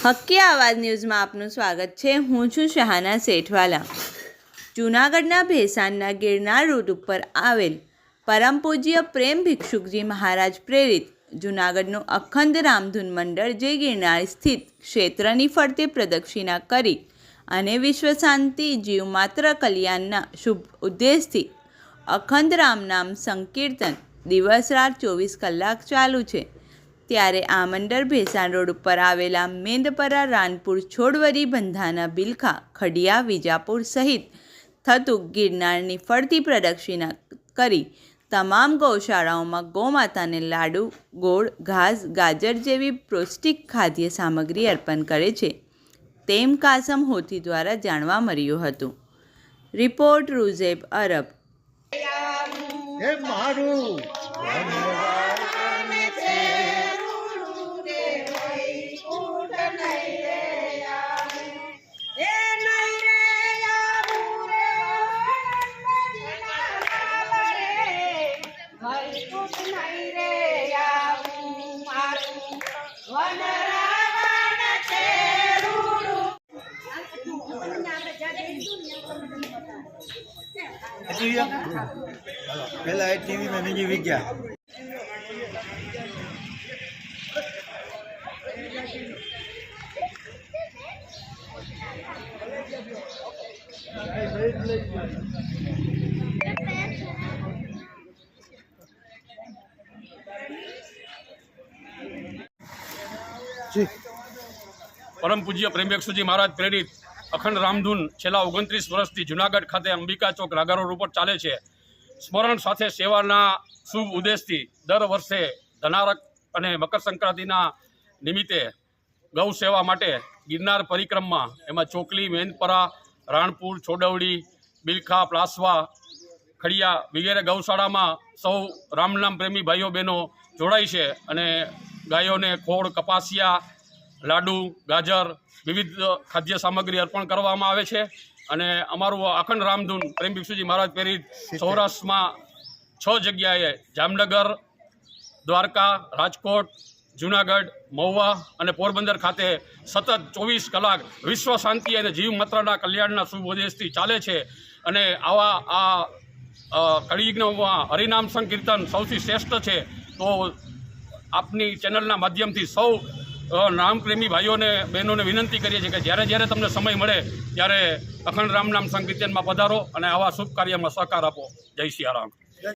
હક્કી આવાજ ન્યૂઝમાં આપનું સ્વાગત છે। હું છું શહાના સેઠવાલા। જૂનાગઢના ભેસાણના ગિરનાર રૂટ ઉપર આવેલ પરમ પૂજ્ય પ્રેમ ભિક્ષુકજી મહારાજ પ્રેરિત જૂનાગઢનું અખંડ રામધૂન મંડળ જે ગિરનાર સ્થિત ક્ષેત્રની ફરતે પ્રદક્ષિણા કરી અને વિશ્વ શાંતિ જીવ માત્ર કલ્યાણના શુભ ઉદ્દેશથી અખંડ રામનામ સંકીર્તન દિવસ રાત 24 કલાક ચાલુ છે। ત્યારે આ મંડળ ભેસાણ રોડ ઉપર આવેલા મેંદપરા, રાનપુર, છોડવરી, બંધાના, બિલખા, ખડિયા, વિજાપુર સહિત થતું ગિરનારની ફરતી પ્રદક્ષિણા કરી તમામ ગૌશાળાઓમાં ગૌમાતાને લાડુ, ગોળ, ઘાસ, ગાજર જેવી પૌષ્ટિક ખાદ્ય સામગ્રી અર્પણ કરે છે તેમ કાસમ હોથી દ્વારા જાણવા મળ્યું હતું। રિપોર્ટ રૂઝેબ અરબ। पहला है टीवी में नहीं विज्ञा परम पूज्य प्रेम भिक्षुकजी महाराज प्रेरित अखंड रामधून छेल्ला 29 वर्षथी जूनागढ़ खाते अंबिका चौक रागा रोड पर चाले छे। स्मरण साथे सेवाना शुभ उद्देश्यथी दर वर्षे धनारक अने मकर संक्रांतिना निमित्ते गौ सेवा माटे गिरनार परिक्रमा एमां चोकली, मेंदपरा, राणपुर, छोडवड़ी, बिलखा, प्लासवा, खड़िया वगैरह गौशाळामां सौ रामनाम प्रेमी भाईओ बहनों जोड़ाई छे अने गायोने खोड़, कपासिया, लाडू, गाजर विविध खाद्य सामग्री अर्पण करवामां आवे छे। अने अमारुं अखंड रामधून प्रेम भिक्षुकजी महाराज प्रेरित सौराष्ट्रमां 6 जग्याए जामनगर, द्वारका, राजकोट, जूनागढ़, महुआ अने पोरबंदर खाते सतत 24 कलाक विश्व शांति अने जीव मात्रना कल्याणना शुभ उद्देश्यथी चाले छे। अने आवा आ कलियुगमां हरिनाम संकीर्तन सौथी श्रेष्ठ छे। तो आपनी चेनलना माध्यमथी सौ नाम प्रेमी भाईओ ने बहनों ने विनंती करीए छीए कि ज्यारे ज्यारे तमने समय मळे त्यारे अखंड रामनाम संकीर्तन में पधारो अने आवा शुभ कार्य में सहकार आपो। जय सियाराम।